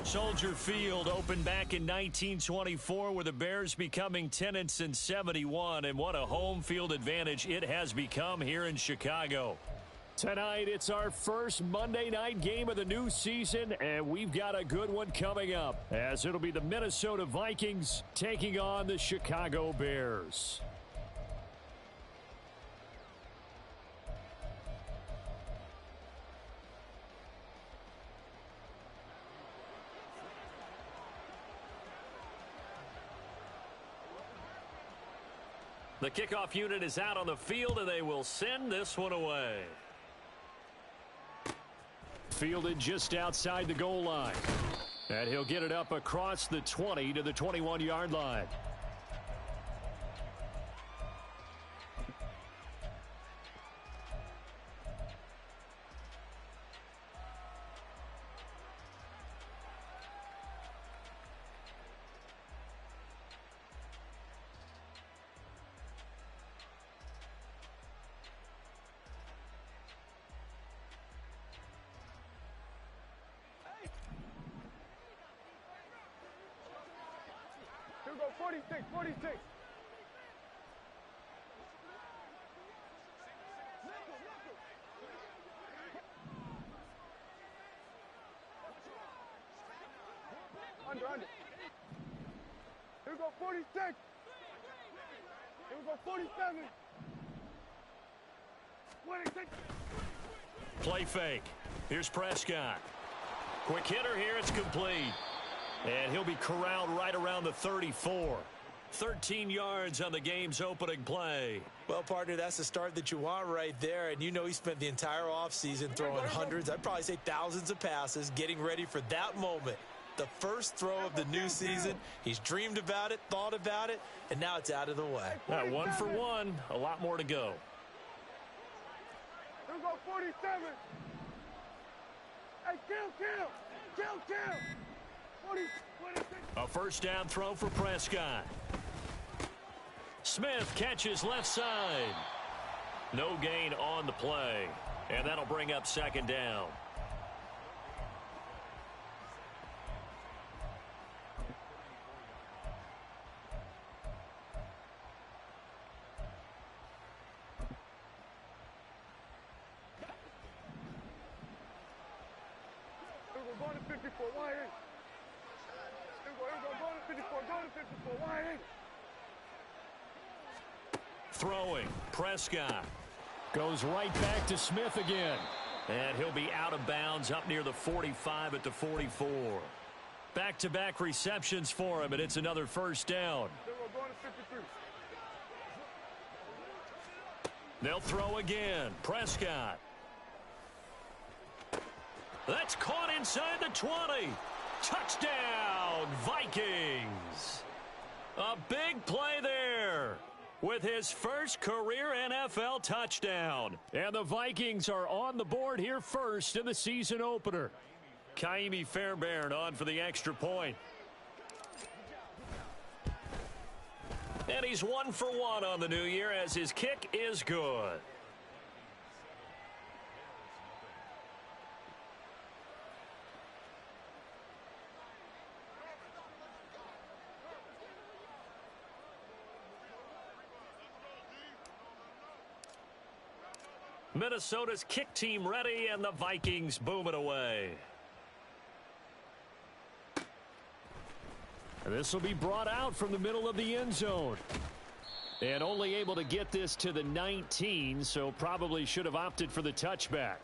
Soldier Field opened back in 1924 with the Bears becoming 10-71, and what a home field advantage it has become here in Chicago. Tonight, it's our first Monday night game of the new season, and we've got a good one coming up, as it'll be the Minnesota Vikings taking on the Chicago Bears. The kickoff unit is out on the field, and they will send this one away. Fielded just outside the goal line. And he'll get it up across the 20 to the 21-yard line. Here we go, 46, 46. Under. Here we go, 46. Here we go, 47. 26. Play fake. Here's Prescott. Quick hitter here. It's complete. And he'll be corralled right around the 34. 13 yards on the game's opening play. Well, partner, that's the start that you want right there. And you know he spent the entire offseason throwing hundreds, I'd probably say thousands of passes, getting ready for that moment. The first throw of the new season. He's dreamed about it, thought about it, and now it's out of the way. 1 for 1. A lot more to go. Here we go, 47. Hey, kill. 26. A first down throw for Prescott. Smith catches left side. No gain on the play. And that'll bring up second down. We're going to 54. Why ain't? Going to 54. Why ain't? Throwing. Prescott. Goes right back to Smith again. And he'll be out of bounds up near the 45 at the 44. Back-to-back receptions for him, and it's another first down. We're going to 53. They'll throw again. Prescott. That's caught inside the 20. Touchdown, Vikings. A big play there with his first career NFL touchdown. And the Vikings are on the board here first in the season opener. Kaimi Fairbairn on for the extra point. And he's 1 for 1 on the new year as his kick is good. Minnesota's kick team ready, and the Vikings boom it away. And this will be brought out from the middle of the end zone. And only able to get this to the 19, so probably should have opted for the touchback.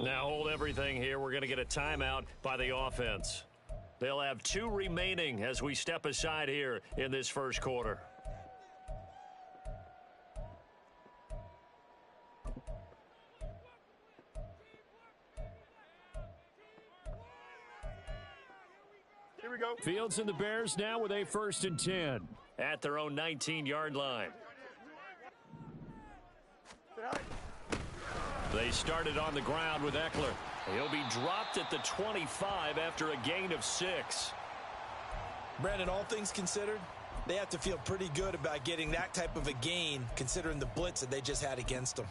Now hold everything here. We're going to get a timeout by the offense. They'll have 2 remaining as we step aside here in this first quarter. Here we go. Fields and the Bears now with a 1st and 10. At their own 19-yard line. They started on the ground with Eckler. He'll be dropped at the 25 after a gain of 6. Brandon, all things considered, They have to feel pretty good about getting that type of a gain, considering the blitz that they just had against them.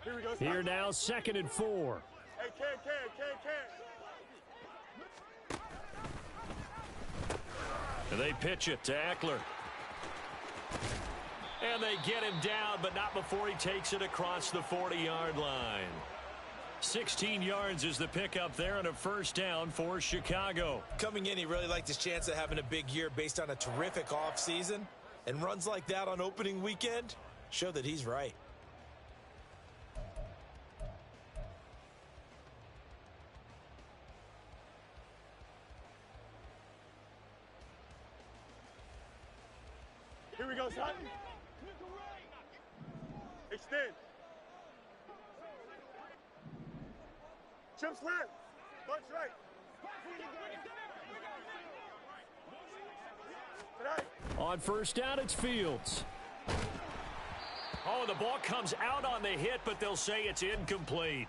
Here we go. Here now, 2nd and 4. Hey, can. And they pitch it to Eckler. And they get him down, but not before he takes it across the 40-yard line. 16 yards is the pickup there and a first down for Chicago. Coming in, he really liked his chance of having a big year based on a terrific offseason. And runs like that on opening weekend show that he's right. Here we go, son. Extend. Chips left. Bunch right. Tonight. On first down, it's Fields. Oh, the ball comes out on the hit, but they'll say it's incomplete.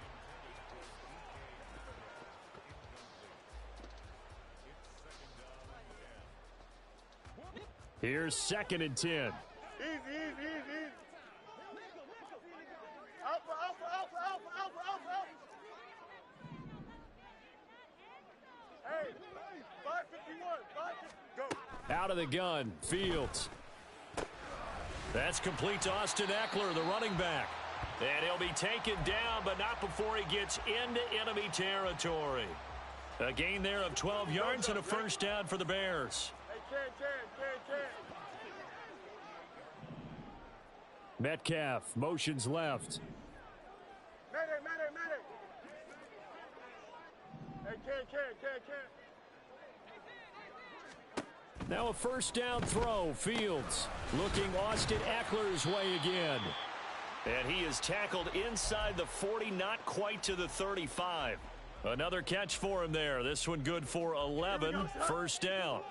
Here's 2nd and 10. Easy. Alpha. Hey, 551. Go. Out of the gun, Fields. That's complete to Austin Eckler, the running back. And he'll be taken down, but not before he gets into enemy territory. A gain there of 12 yards and a first down for the Bears. Hey, can. Metcalf motions left. Medic. Hey, can. Now a first down throw. Fields looking Austin Eckler's way again. And he is tackled inside the 40, not quite to the 35. Another catch for him there. This one good for 11. First down.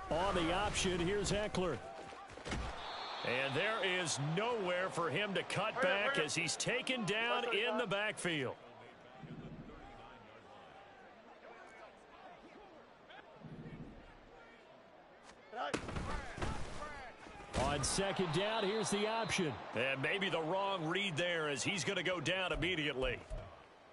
On the option, here's Eckler. And there is nowhere for him to cut back as he's taken down in the backfield. On 2nd down, here's the option. And maybe the wrong read there as he's going to go down immediately.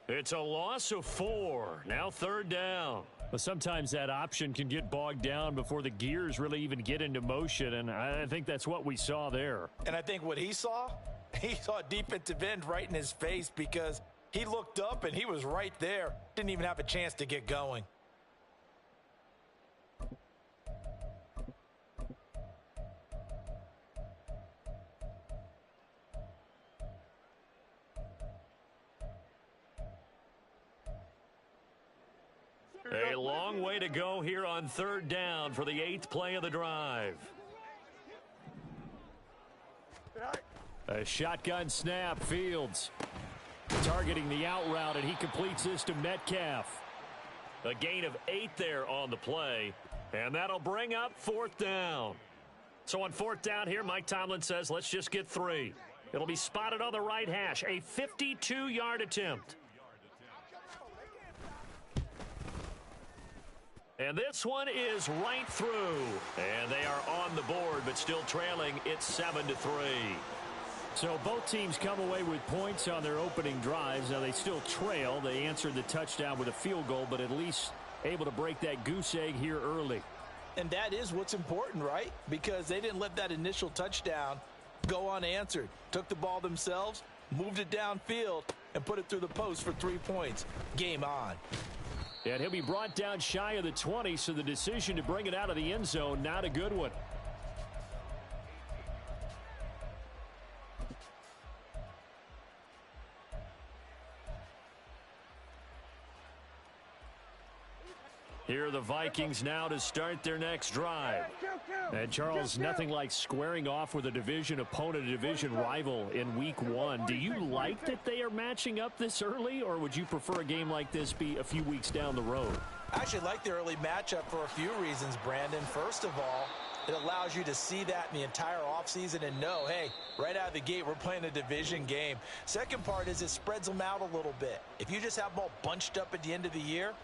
It's a loss of 4. Now 3rd down. But sometimes that option can get bogged down before the gears really even get into motion, and I think that's what we saw there. And I think what he saw defensive end right in his face because he looked up and he was right there. Didn't even have a chance to get going. A long way to go here on 3rd down for the 8th play of the drive. A shotgun snap, Fields targeting the out route, and he completes this to Metcalf. A gain of 8 there on the play, and that'll bring up 4th down. So on 4th down here, Mike Tomlin says, let's just get 3. It'll be spotted on the right hash, a 52-yard attempt. And this one is right through. And they are on the board, but still trailing. It's 7-3. So both teams come away with points on their opening drives. Now they still trail. They answered the touchdown with a field goal, but at least able to break that goose egg here early. And that is what's important, right? Because they didn't let that initial touchdown go unanswered. Took the ball themselves, moved it downfield, and put it through the post for 3 points. Game on. And he'll be brought down shy of the 20, so the decision to bring it out of the end zone, not a good one. Here are the Vikings now to start their next drive. And Charles, nothing like squaring off with a division opponent, a division rival in week 1. Do you like that they are matching up this early, or would you prefer a game like this be a few weeks down the road? I actually like the early matchup for a few reasons, Brandon. First of all, it allows you to see that in the entire offseason and know, hey, right out of the gate, we're playing a division game. Second part is it spreads them out a little bit. If you just have them all bunched up at the end of the year,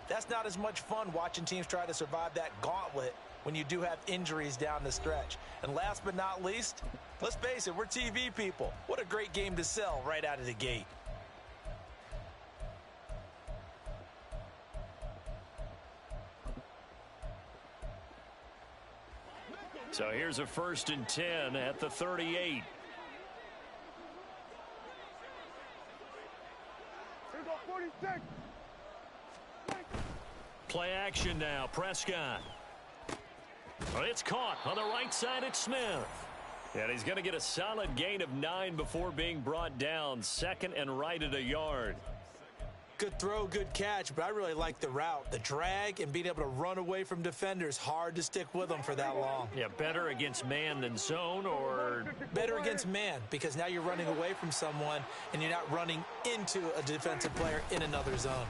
that's not as much fun watching teams try to survive that gauntlet when you do have injuries down the stretch. And last but not least, let's face it, we're TV people. What a great game to sell right out of the gate. So here's a 1st and 10 at the 38. Here go 46. Play action now. Prescott. Well, it's caught on the right side. It's Smith. And he's going to get a solid gain of 9 before being brought down. 2nd and right at a yard. Good throw, good catch, but I really like the route. The drag and being able to run away from defenders, hard to stick with them for that long. Yeah, better against man than zone, or better against man, because now you're running away from someone and you're not running into a defensive player in another zone.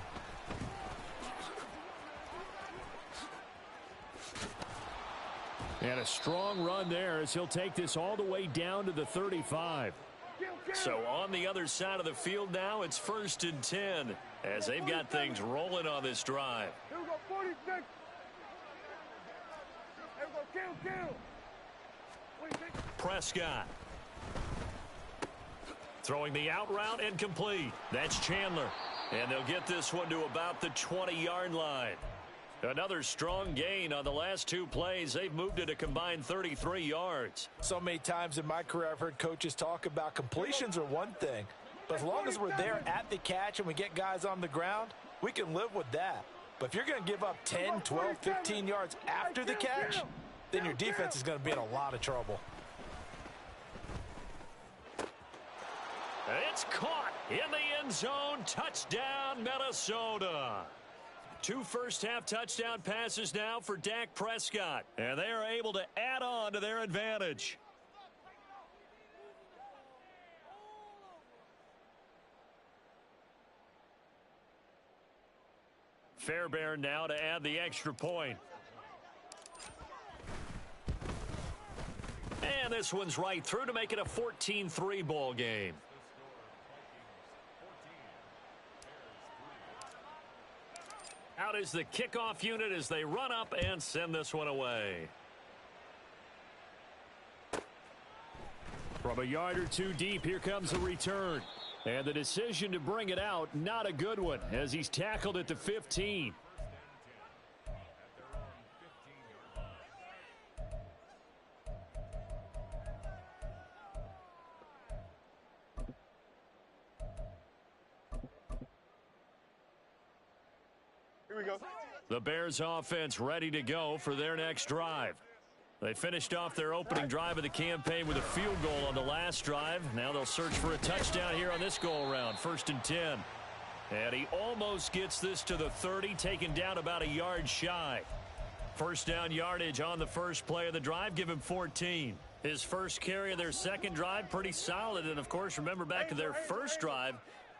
And a strong run there as he'll take this all the way down to the 35. So on the other side of the field now, it's 1st and 10 as they've got things rolling on this drive. Here we go 46. Here we go kill. 46. Prescott. Throwing the out route and complete. That's Chandler. And they'll get this one to about the 20-yard line. Another strong gain on the last 2 plays. They've moved it a combined 33 yards. So many times in my career I've heard coaches talk about completions are one thing, but as long as we're there at the catch and we get guys on the ground, we can live with that. But if you're going to give up 10, 12, 15 yards after the catch, then your defense is going to be in a lot of trouble. It's caught in the end zone. Touchdown, Minnesota. 2 first-half touchdown passes now for Dak Prescott, and they are able to add on to their advantage. Fairbairn now to add the extra point. And this one's right through to make it a 14-3 ball game. Out is the kickoff unit as they run up and send this one away. From a yard or 2 deep, here comes a return. And the decision to bring it out, not a good one, as he's tackled at the 15. Here we go. The Bears offense ready to go for their next drive. They finished off their opening drive of the campaign with a field goal on the last drive. Now they'll search for a touchdown here on this go-around. 1st and 10. And he almost gets this to the 30, taken down about a yard shy. First down yardage on the first play of the drive. Give him 14. His first carry of their second drive, pretty solid. And, of course, remember back to their first drive,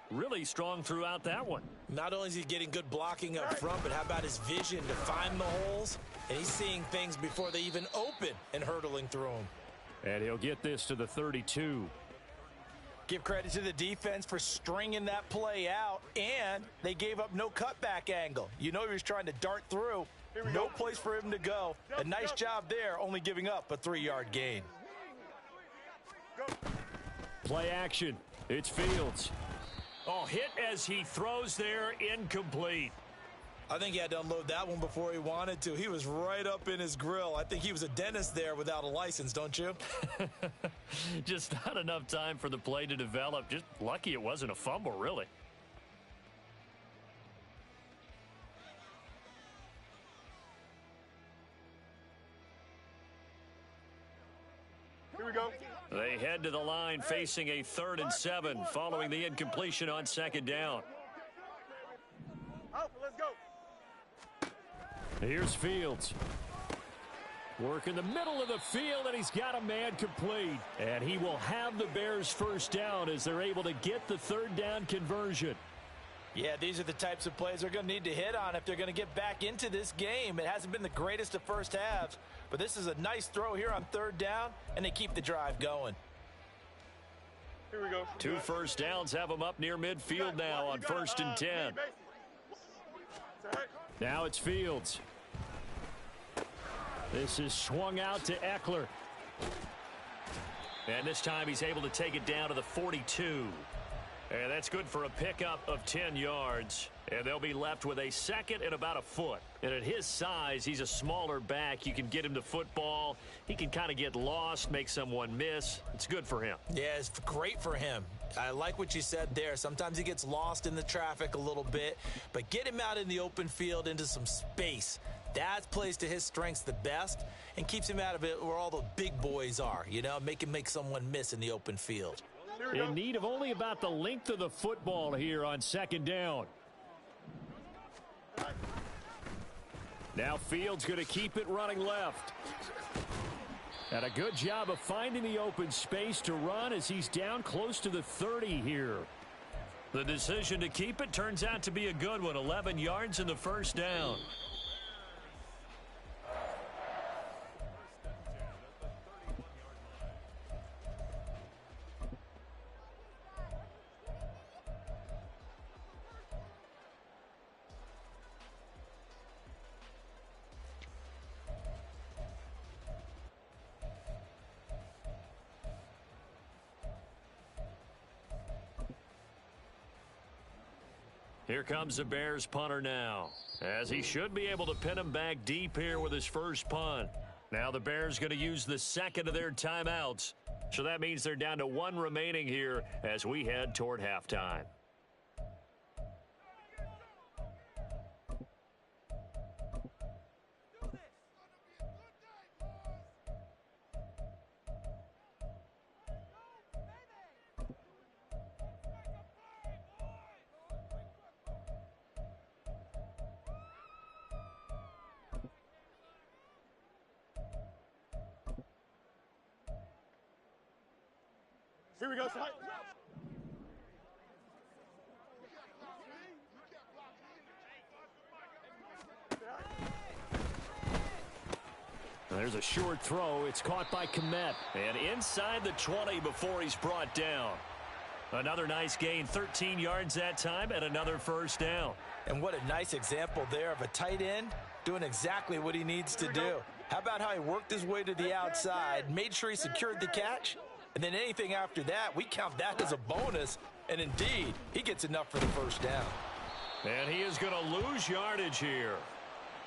really strong throughout that one. Not only is he getting good blocking up front, but how about his vision to find the holes? And he's seeing things before they even open and hurtling through them. And he'll get this to the 32. Give credit to the defense for stringing that play out, and they gave up no cutback angle. You know he was trying to dart through. No place for him to go. A nice job there, only giving up a 3-yard gain. Play action. It's Fields. Oh, hit as he throws there, incomplete. I think he had to unload that one before he wanted to. He was right up in his grill. I think he was a dentist there without a license, don't you? Just not enough time for the play to develop. Just lucky it wasn't a fumble, really. Here we go. They head to the line facing a 3rd and 7 following the incompletion on 2nd down. Alpha, let's go. Here's Fields. Work in the middle of the field, and he's got a man complete. And he will have the Bears first down as they're able to get the 3rd down conversion. Yeah, these are the types of plays they're going to need to hit on if they're going to get back into this game. It hasn't been the greatest of first halves, but this is a nice throw here on third down, and they keep the drive going. Here we go. 2 first downs have them up near midfield now on 1st and 10. Now it's Fields. This is swung out to Eckler. And this time he's able to take it down to the 42. And that's good for a pickup of 10 yards. And they'll be left with a second and about a foot. And at his size, he's a smaller back. You can get him to football. He can kind of get lost, make someone miss. It's good for him. Yeah, it's great for him. I like what you said there. Sometimes he gets lost in the traffic a little bit. But get him out in the open field into some space. That plays to his strengths the best and keeps him out of it where all the big boys are. You know, make him make someone miss in the open field. In need of only about the length of the football here on 2nd down. Now Fields going to keep it running left. And a good job of finding the open space to run as he's down close to the 30 here. The decision to keep it turns out to be a good one. 11 yards in the first down. Here comes the Bears punter now, as he should be able to pin him back deep here with his first punt. Now the Bears going to use the second of their timeouts, so that means they're down to 1 remaining here as we head toward halftime. Here we go, side. There's a short throw. It's caught by Komet. And inside the 20 before he's brought down. Another nice gain, 13 yards that time, and another first down. And what a nice example there of a tight end doing exactly what he needs to do. How about how he worked his way to the outside, made sure he secured the catch, and then anything after that, we count that as a bonus. And indeed, he gets enough for the first down. And he is going to lose yardage here.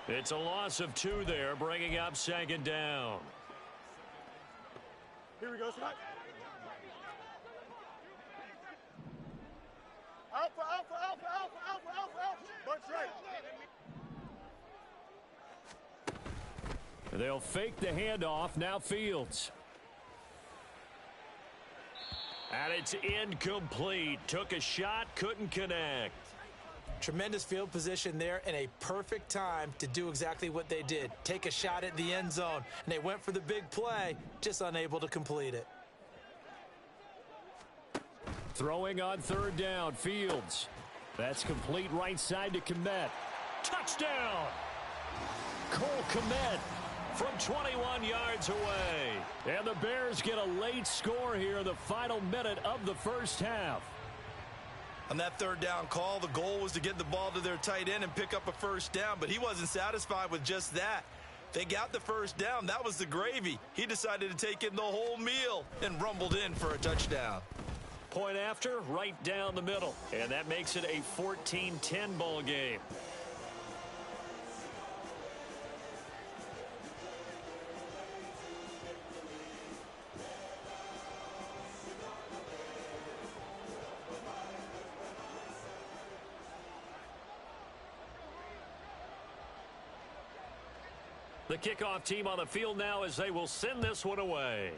It's a loss of 2 there, bringing up 2nd down. Here we go, side. Alpha, alpha, alpha, alpha, alpha, alpha, alpha. Bunch right. They'll fake the handoff. Now Fields. And it's incomplete. Took a shot, couldn't connect. Tremendous field position there and a perfect time to do exactly what they did. Take a shot at the end zone. And they went for the big play, just unable to complete it. Throwing on 3rd down, Fields. That's complete right side to Komet. Touchdown! Cole Komet from 21 yards away. And the Bears get a late score here in the final minute of the first half. On that 3rd down call, the goal was to get the ball to their tight end and pick up a first down, but he wasn't satisfied with just that. They got the first down. That was the gravy. He decided to take in the whole meal and rumbled in for a touchdown. Point after, right down the middle. And that makes it a 14-10 ball game. The kickoff team on the field now as they will send this one away.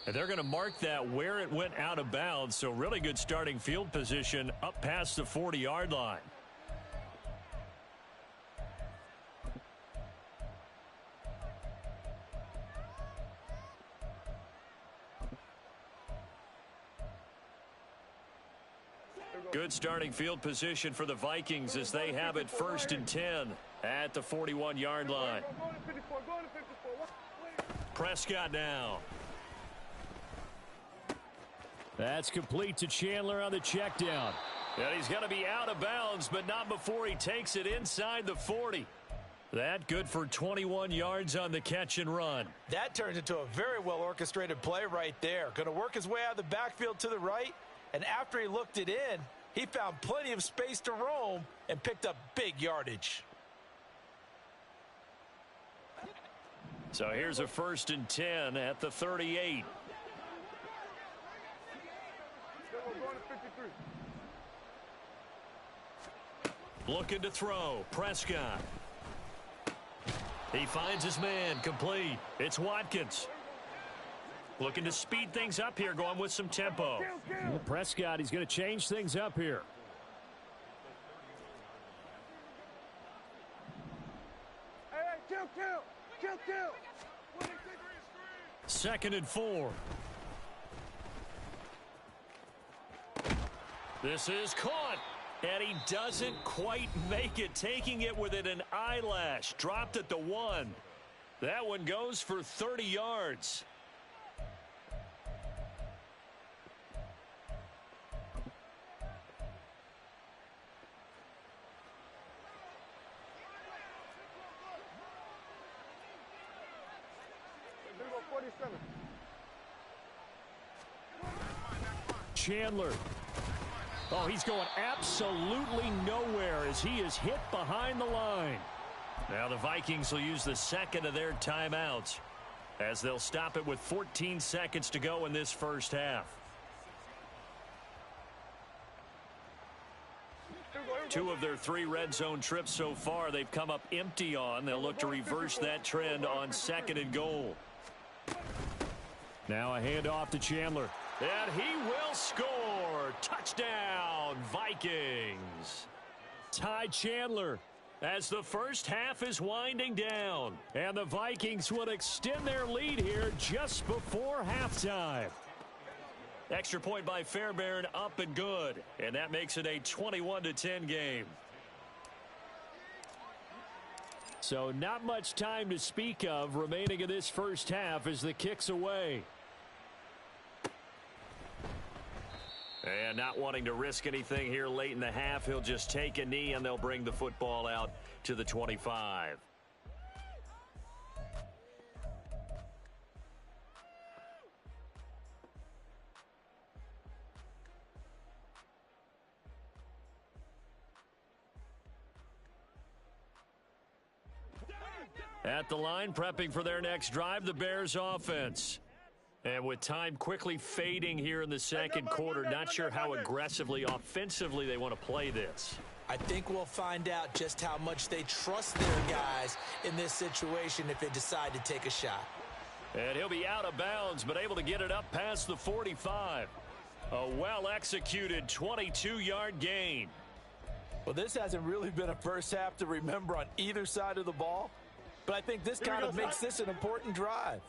And they're going to mark that where it went out of bounds. So really good starting field position up past the 40-yard line. Here we Good starting field position for the Vikings as they have it 1st and 10 at the 41-yard line. Prescott now. That's complete to Chandler on the check down. And he's going to be out of bounds, but not before he takes it inside the 40. That good for 21 yards on the catch and run. That turns into a very well-orchestrated play right there. Going to work his way out of the backfield to the right, and after he looked it in, he found plenty of space to roam and picked up big yardage. So here's a 1st and 10 at the 38. Looking to throw. Prescott. He finds his man. Complete. It's Watkins. Looking to speed things up here, going with some tempo. Well, Prescott, he's going to change things up here. Kill. 2nd and 4. This is caught. And he doesn't quite make it, taking it within an eyelash. Dropped at the 1. That one goes for 30 yards. Chandler. Oh, he's going absolutely nowhere as he is hit behind the line. Now the Vikings will use the 2nd of their timeouts as they'll stop it with 14 seconds to go in this first half. 2 of their 3 red zone trips so far they've come up empty on. They'll look to reverse that trend on 2nd and goal. Now a handoff to Chandler. And he will score. Touchdown, Vikings. Ty Chandler As the first half is winding down. and the Vikings will extend their lead here just before halftime. Extra point by Fairbairn, up and good. And that makes it a 21-10 game. So not much time to speak of remaining in this first half as the kick's away. And not wanting to risk anything here late in the half, he'll just take a knee and they'll bring the football out to the 25. At the line, prepping for their next drive, the Bears offense. And with time quickly fading here in the second quarter, not sure how aggressively, offensively they want to play this. I think we'll find out just how much they trust their guys in this situation if they decide to take a shot. And he'll be out of bounds, but able to get it up past the 45. A well-executed 22-yard gain. Well, this hasn't really been a first half to remember on either side of the ball, but I think this kind of makes this an important drive.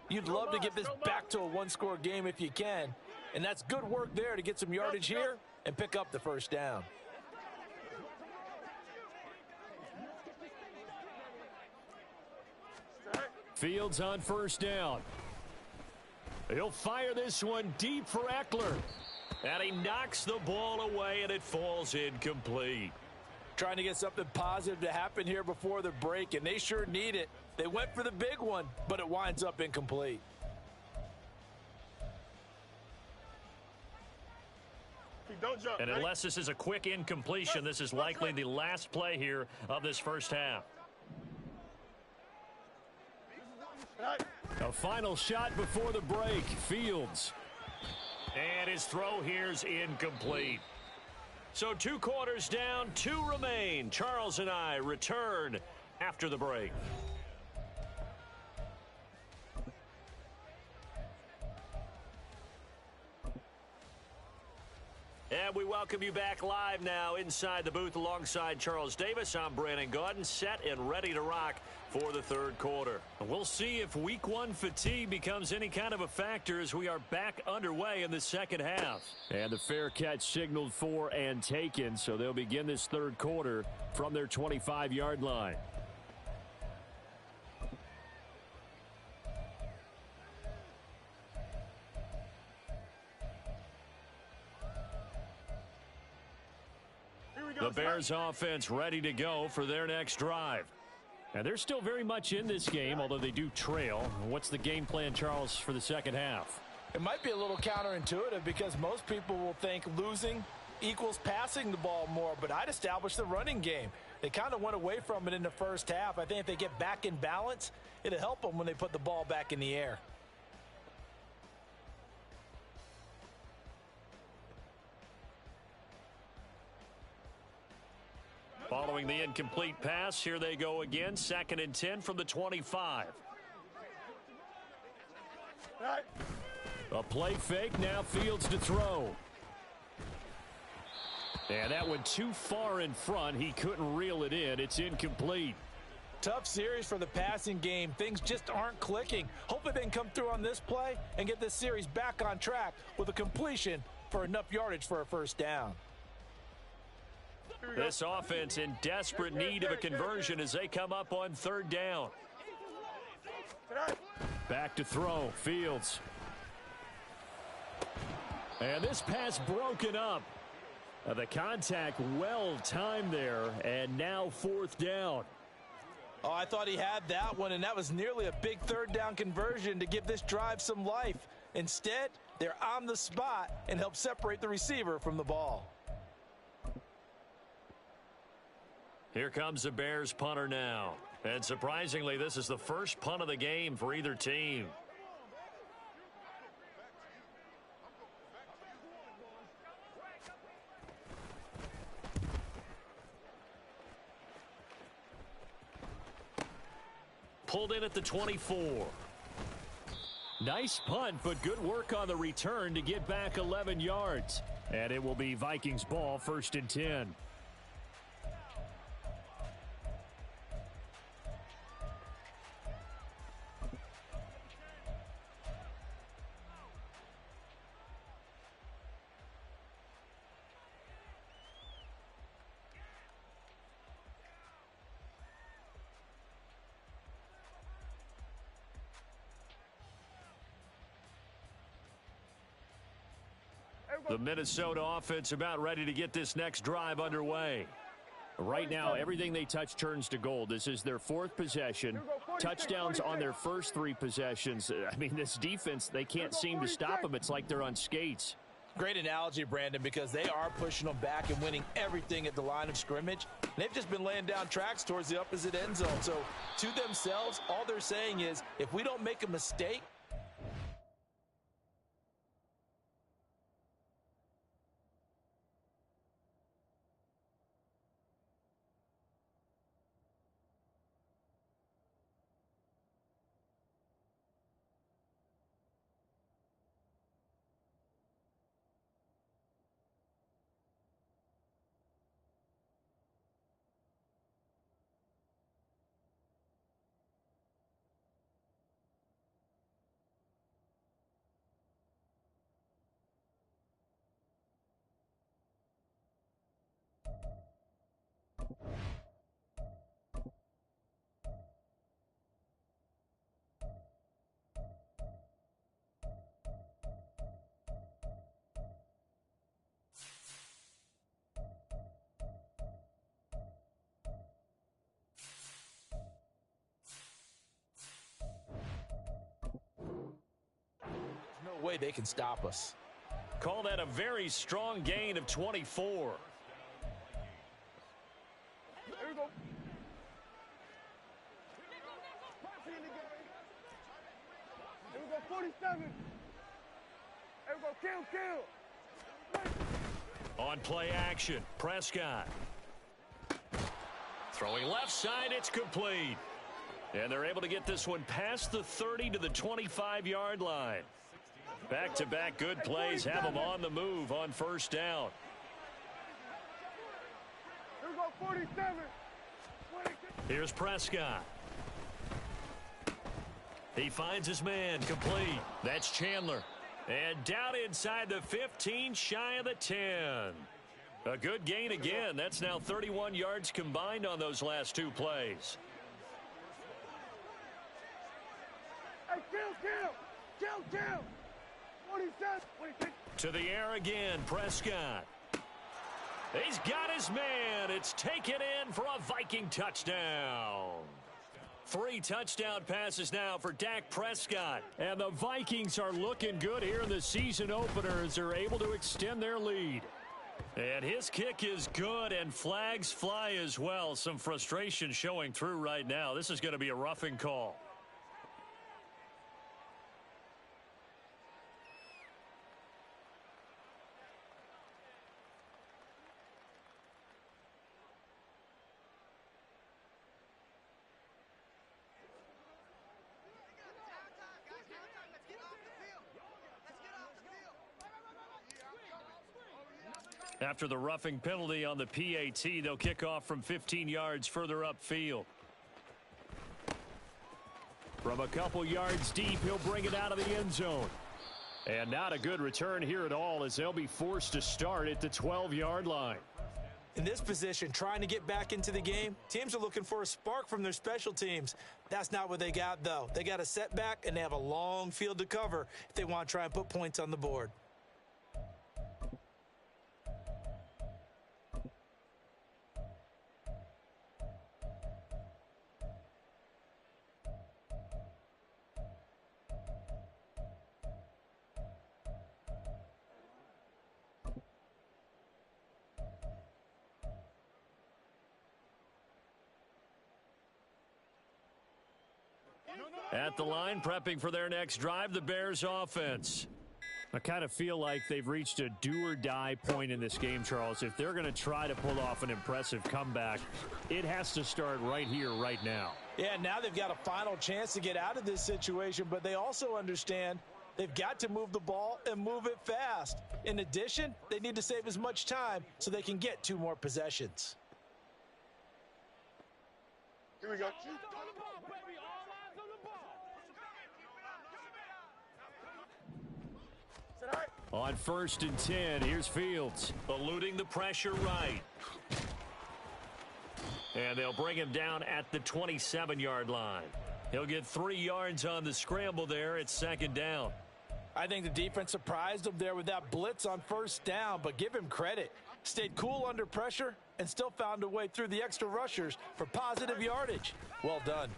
You'd love to get this back to a one-score game if you can, and that's good work there to get some yardage here and pick up the first down. Fields on first down. He'll fire this one deep for Eckler. And he knocks the ball away, and it falls incomplete. Trying to get something positive to happen here before the break, and they sure need it. They went for the big one, but it winds up incomplete. Don't jump, And unless this is a quick incompletion, this is likely the last play here of this first half. A final shot before the break. Fields. And his throw here's incomplete. So 2 quarters down, 2 remain. Charles and I return after the break. And we welcome you back live now inside the booth alongside Charles Davis. I'm Brandon Gaudin, set and ready to rock for the third quarter. We'll see if week one fatigue becomes any kind of a factor as we are back underway in the second half. And the fair catch signaled for and taken, so they'll begin this third quarter from their 25-yard line. The Bears offense ready to go for their next drive. And they're still very much in this game, although they do trail. What's the game plan, Charles, for the second half? It might be a little counterintuitive because most people will think losing equals passing the ball more, but I'd establish the running game. They kind of went away from it in the first half. I think if they get back in balance, it'll help them when they put the ball back in the air. Following the incomplete pass, here they go again. 2nd and 10 from the 25. A play fake, now Fields to throw. And that went too far in front. He couldn't reel it in. It's incomplete. Tough series for the passing game. Things just aren't clicking. Hopefully they can come through on this play and get this series back on track with a completion for enough yardage for a first down. This offense in desperate need of a conversion as they come up on 3rd down. Back to throw, Fields. And this pass broken up. The contact well timed there, and now 4th down. Oh, I thought he had that one, and that was nearly a big 3rd down conversion to give this drive some life. Instead, they're on the spot and help separate the receiver from the ball. Here comes the Bears punter now. And surprisingly, this is the first punt of the game for either team. Pulled in at the 24. Nice punt, but good work on the return to get back 11 yards. And it will be Vikings ball, 1st and 10. The Minnesota offense about ready to get this next drive underway. Right now, everything they touch turns to gold. This is their 4th possession. Touchdowns on their first 3 possessions. I mean, this defense, they can't seem to stop them. It's like they're on skates. Great analogy, Brandon, because they are pushing them back and winning everything at the line of scrimmage. They've just been laying down tracks towards the opposite end zone. So, to themselves, all they're saying is, if we don't make a mistake, no way they can stop us. Call that a very strong gain of 24. There we go. There we go, 47. There we go, kill. On play action, Prescott. Throwing left side, it's complete. And they're able to get this one past the 30 to the 25-yard line. Back-to-back good plays have them on the move on first down. Here we go, 47. Here's Prescott. He finds his man, complete. That's Chandler. And down inside the 15, shy of the 10. A good gain again. That's now 31 yards combined on those last two plays. Hey, kill. 47. 46. To the air again, Prescott. He's got his man. It's taken in for a Viking touchdown. 3 touchdown passes now for Dak Prescott. And the Vikings are looking good here in the season opener as they're able to extend their lead. And his kick is good, and flags fly as well. Some frustration showing through right now. This is going to be a roughing call. After the roughing penalty on the PAT, they'll kick off from 15 yards further upfield. From a couple yards deep, he'll bring it out of the end zone. And not a good return here at all as they'll be forced to start at the 12-yard line. In this position, trying to get back into the game, teams are looking for a spark from their special teams. That's not what they got, though. They got a setback, and they have a long field to cover if they want to try and put points on the board. At the line, prepping for their next drive, the Bears offense. I kind of feel like they've reached a do-or-die point in this game, Charles. If they're going to try to pull off an impressive comeback, it has to start right here, right now. Yeah, now they've got a final chance to get out of this situation, but they also understand they've got to move the ball and move it fast. In addition, they need to save as much time so they can get 2 more possessions. Here we go. On 1st and 10, here's Fields. Eluding the pressure right. And they'll bring him down at the 27-yard line. He'll get 3 yards on the scramble there. It's 2nd down. I think the defense surprised him there with that blitz on 1st down, but give him credit. Stayed cool under pressure and still found a way through the extra rushers for positive yardage. Well done.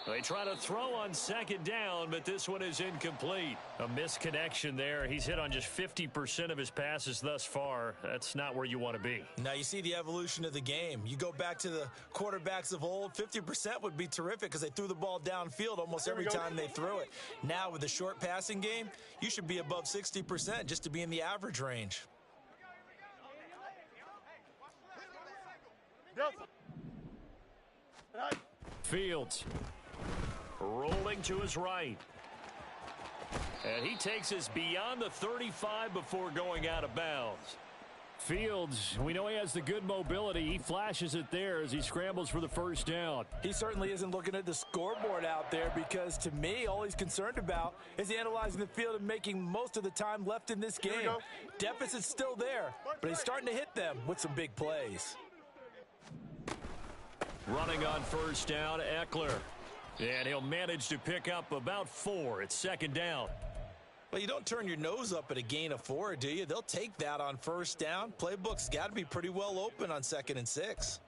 They try to throw on 2nd down, but this one is incomplete. A misconnection there. He's hit on just 50% of his passes thus far. That's not where you want to be. Now you see the evolution of the game. You go back to the quarterbacks of old, 50% would be terrific because they threw the ball downfield almost every time they threw it. Now with the short passing game, you should be above 60% just to be in the average range. Fields. Rolling to his right. And he takes us beyond the 35 before going out of bounds. Fields, we know he has the good mobility. He flashes it there as he scrambles for the 1st down. He certainly isn't looking at the scoreboard out there because, to me, all he's concerned about is analyzing the field and making most of the time left in this game. Deficit's still there, but he's starting to hit them with some big plays. Running on 1st down, Eckler. And he'll manage to pick up about 4. It's 2nd down. Well, you don't turn your nose up at a gain of 4, do you? They'll take that on 1st down. Playbook's got to be pretty well open on 2nd and 6.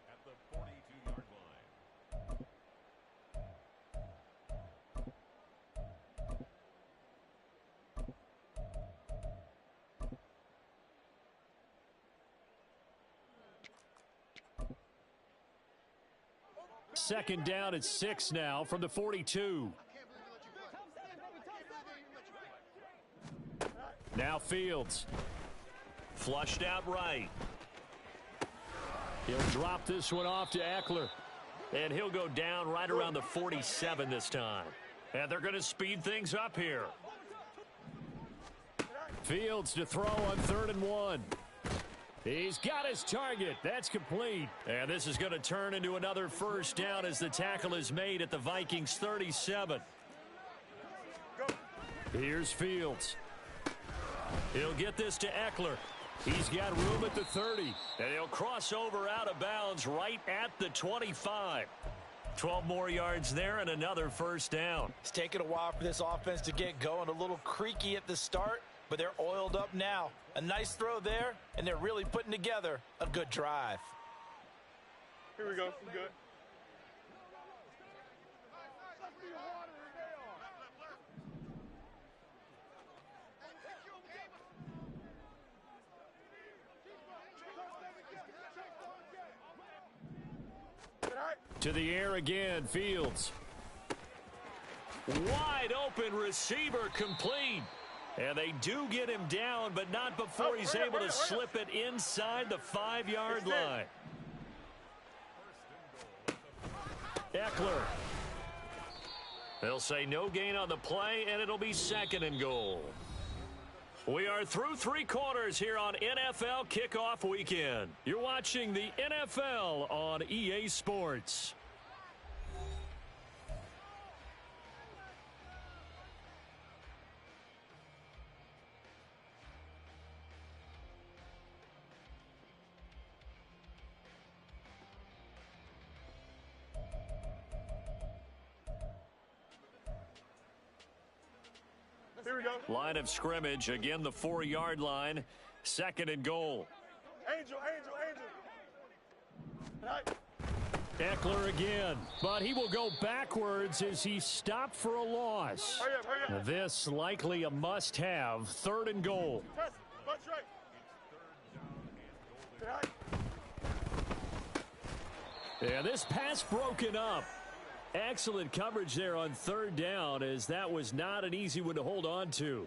Second down at 6 now from the 42. Now Fields. Flushed out right. He'll drop this one off to Eckler. And he'll go down right around the 47 this time. And they're going to speed things up here. Fields to throw on 3rd and 1. He's got his target. That's complete. And this is going to turn into another first down as the tackle is made at the Vikings 37. Here's Fields. He'll get this to Eckler. He's got room at the 30. And he'll cross over out of bounds right at the 25. 12 more yards there and another first down. It's taken a while for this offense to get going. A little creaky at the start, but they're oiled up now. A nice throw there, and they're really putting together a good drive. Here we go. I'm good. To the air again, Fields. Wide open receiver complete. And they do get him down, but not before he's able to slip it inside the 5-yard line. Eckler. They'll say no gain on the play, and it'll be 2nd and goal. We are through 3 quarters here on NFL Kickoff Weekend. You're watching the NFL on EA Sports. Here we go. Line of scrimmage, again the 4-yard line, 2nd and goal. Angel. Right. Eckler again, but he will go backwards as he stopped for a loss. Hurry up. This likely a must-have, 3rd and goal. Press. Bunch right. Yeah, this pass broken up. Excellent coverage there on 3rd down, as that was not an easy one to hold on to.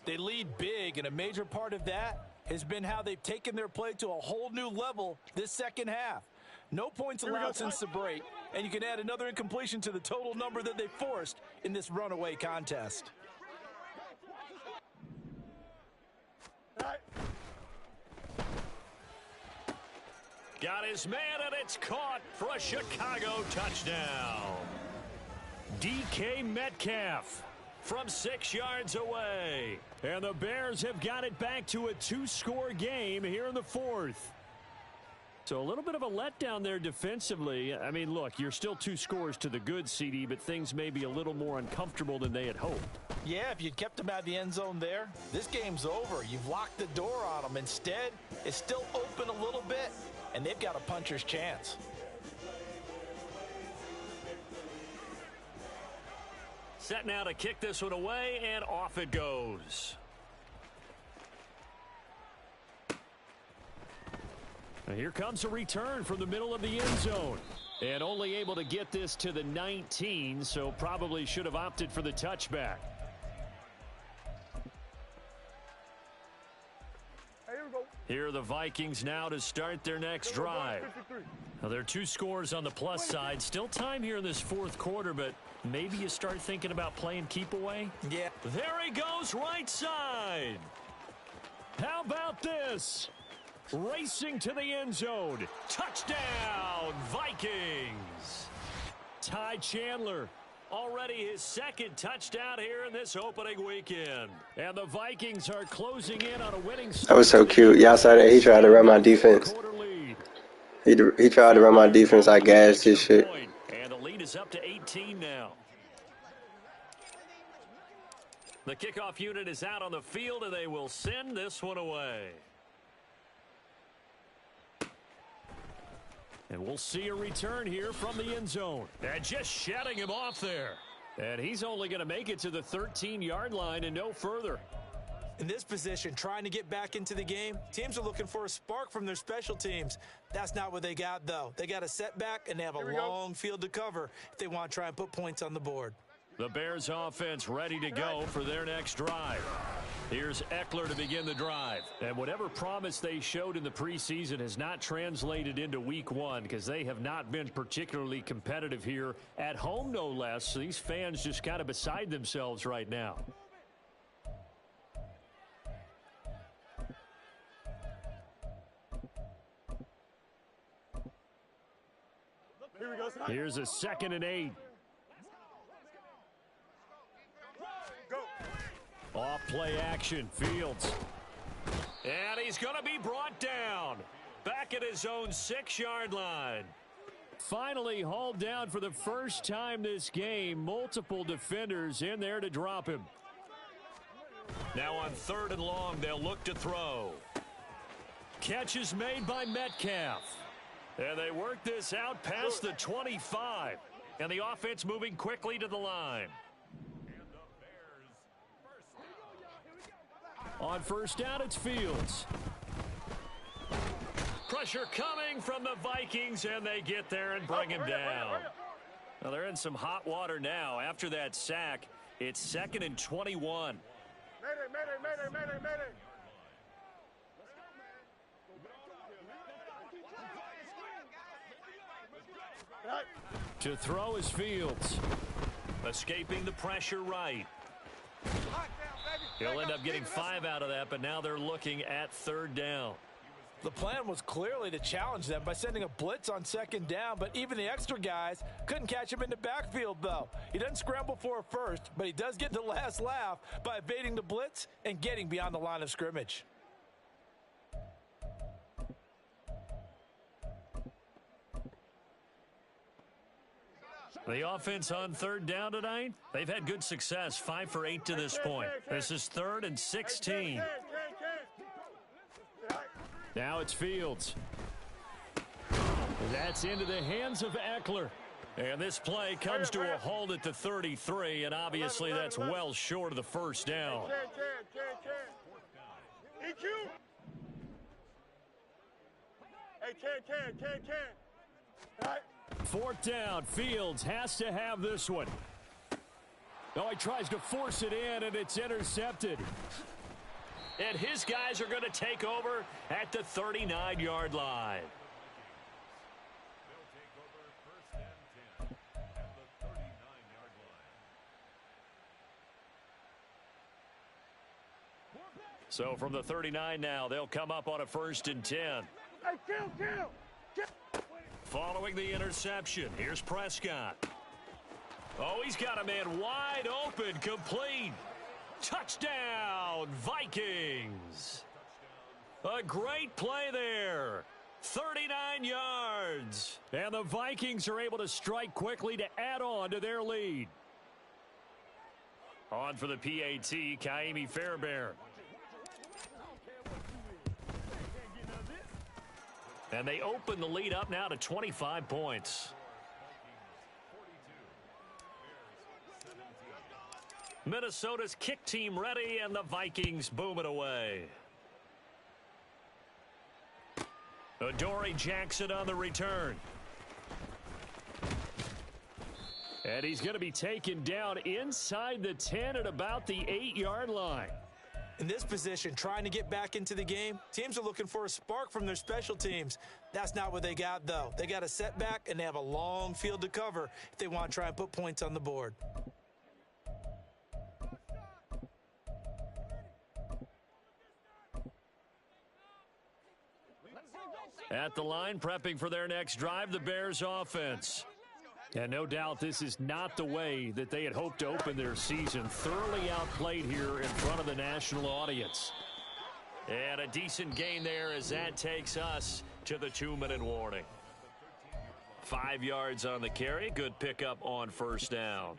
They lead big, and a major part of that has been how they've taken their play to a whole new level this second half. No points allowed since the break, and you can add another incompletion to the total number that they forced in this runaway contest. Right. Got his man, and it's caught for a Chicago touchdown. DK Metcalf from 6 yards away. And the Bears have got it back to a 2-score game here in the 4th. So a little bit of a letdown there defensively. I mean, look, you're still 2 scores to the good, CD, but things may be a little more uncomfortable than they had hoped. Yeah, if you'd kept them out of the end zone there, this game's over. You've locked the door on them. Instead, it's still open a little bit, and they've got a puncher's chance. Set now to kick this one away, and off it goes. And here comes a return from the middle of the end zone. And only able to get this to the 19, so probably should have opted for the touchback. Here we go. Here are the Vikings now to start their next drive. Now, there are 2 scores on the plus side. Still time here in this 4th quarter, but maybe you start thinking about playing keep away. Yeah. There he goes, right side. How about this? Racing to the end zone. Touchdown, Vikings. Ty Chandler, already his 2nd touchdown here in this opening weekend. And the Vikings are closing in on a winning start. That was so cute. Y'all saw that? He tried to run my defense. He tried to run my defense. I gassed his shit. And the lead is up to 18 now. The kickoff unit is out on the field, and they will send this one away. And we'll see a return here from the end zone. And just shutting him off there. And he's only going to make it to the 13-yard line and no further. In this position, trying to get back into the game, teams are looking for a spark from their special teams. That's not what they got, though. They got a setback, and they have a long field to cover if they want to try and put points on the board. The Bears offense ready to go for their next drive. Here's Eckler to begin the drive. And whatever promise they showed in the preseason has not translated into week one because they have not been particularly competitive here at home, no less. So these fans just kind of beside themselves right now. Here we go, son. Here's a 2nd and 8. Go. Off play action, Fields. And he's going to be brought down. Back at his own 6-yard line. Finally hauled down for the first time this game. Multiple defenders in there to drop him. Now on 3rd and long, they'll look to throw. Catch is made by Metcalf. And they work this out past the 25. And the offense moving quickly to the line. On 1st down, it's Fields. Pressure coming from the Vikings, and they get there and bring him down. Now they're in some hot water now. After that sack, it's 2nd and 21. Mayday. To throw is Fields. Escaping the pressure right. He'll end up getting 5 out of that, but now they're looking at 3rd down. The plan was clearly to challenge them by sending a blitz on 2nd down, but even the extra guys couldn't catch him in the backfield, though. He doesn't scramble for a first, but he does get the last laugh by evading the blitz and getting beyond the line of scrimmage. The offense on 3rd down tonight, they've had good success, 5 for 8 to this point. This is 3rd and 16. Now it's Fields. That's into the hands of Eckler. And this play comes to a halt at the 33, and obviously that's well short of the 1st down. EQ. Hey, can. All right. 4th down, Fields has to have this one. Oh, he tries to force it in, and it's intercepted. And his guys are going to take over at the 39-yard line. So from the 39 now, they'll come up on a 1st and 10. Hey, kill. Following the interception, here's Prescott. Oh, he's got a man wide open, complete. Touchdown, Vikings. A great play there. 39 yards. And the Vikings are able to strike quickly to add on to their lead. On for the PAT, Kaimi Fairbairn. And they open the lead up now to 25 points. Minnesota's kick team ready, and the Vikings boom it away. Adoree Jackson on the return. And he's going to be taken down inside the 10 at about the 8-yard line. In this position, trying to get back into the game, teams are looking for a spark from their special teams. That's not what they got, though. They got a setback, and they have a long field to cover if they want to try and put points on the board. At the line, prepping for their next drive, the Bears offense. And no doubt this is not the way that they had hoped to open their season. Thoroughly outplayed here in front of the national audience. And a decent gain there as that takes us to the 2-minute warning. 5 yards on the carry. Good pickup on 1st down.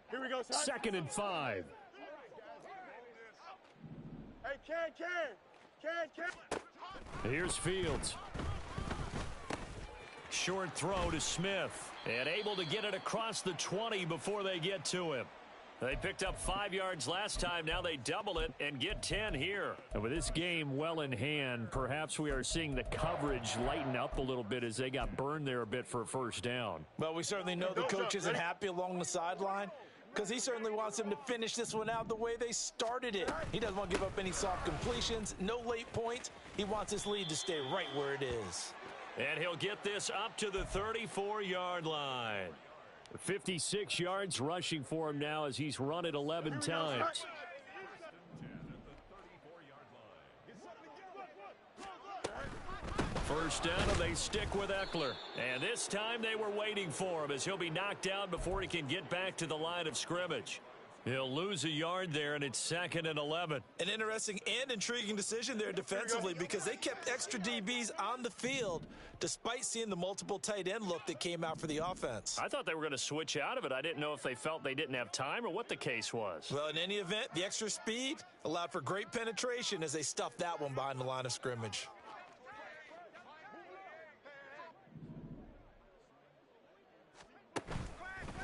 Here we go, son. 2nd and 5. Hey, can. Here's Fields. Short throw to Smith. And able to get it across the 20 before they get to him. They picked up 5 yards last time. Now they double it and get 10 here. And with this game well in hand, perhaps we are seeing the coverage lighten up a little bit as they got burned there a bit for a 1st down. Well, we certainly know the coach isn't happy along the sideline. because he certainly wants them to finish this one out the way they started it. He doesn't want to give up any soft completions, no late points. He wants his lead to stay right where it is. And he'll get this up to the 34-yard line. 56 yards rushing for him now as he's run it 11 times. First down, and they stick with Eckler. And this time they were waiting for him as he'll be knocked down before he can get back to the line of scrimmage. He'll lose a yard there, and it's 2nd and 11. An interesting and intriguing decision there defensively because they kept extra DBs on the field despite seeing the multiple tight end look that came out for the offense. I thought they were going to switch out of it. I didn't know if they felt they didn't have time or what the case was. Well, in any event, the extra speed allowed for great penetration as they stuffed that one behind the line of scrimmage.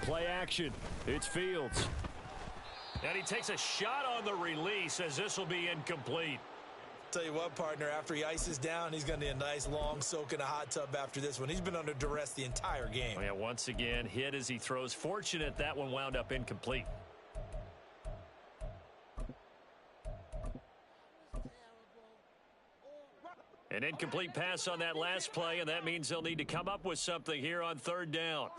Play action. It's Fields. And he takes a shot on the release as this will be incomplete. Tell you what, partner, after he ices down, he's going to need a nice long soak in a hot tub after this one. He's been under duress the entire game. Oh, yeah, once again, hit as he throws. Fortunate that one wound up incomplete. An incomplete pass on that last play, and that means they'll need to come up with something here on 3rd down.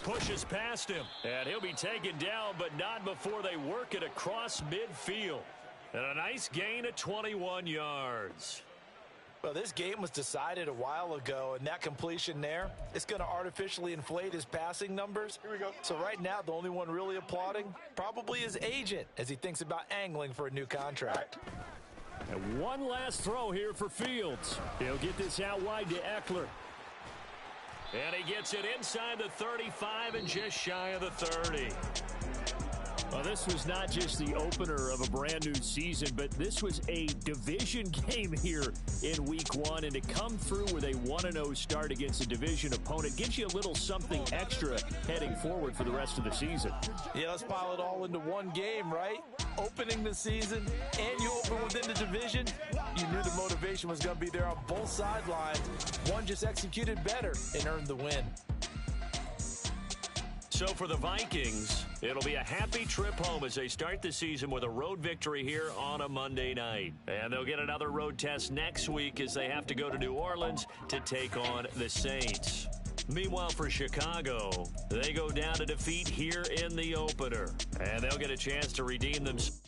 Pushes past him, and he'll be taken down, but not before they work it across midfield. And a nice gain of 21 yards. Well, this game was decided a while ago, and that completion there, it's going to artificially inflate his passing numbers. Here we go. So right now, the only one really applauding probably his agent as he thinks about angling for a new contract. And one last throw here for Fields. He'll get this out wide to Eckler. And he gets it inside the 35 and just shy of the 30. Well, this was not just the opener of a brand new season, but this was a division game here in week 1. And to come through with a 1-0 start against a division opponent gives you a little something extra heading forward for the rest of the season. Yeah, let's pile it all into one game, right? Opening the season, and you open within the division. You knew the motivation was going to be there on both sidelines. One just executed better and earned the win. So for the Vikings, it'll be a happy trip home as they start the season with a road victory here on a Monday night. And they'll get another road test next week as they have to go to New Orleans to take on the Saints. Meanwhile, for Chicago, they go down to defeat here in the opener. And they'll get a chance to redeem themselves.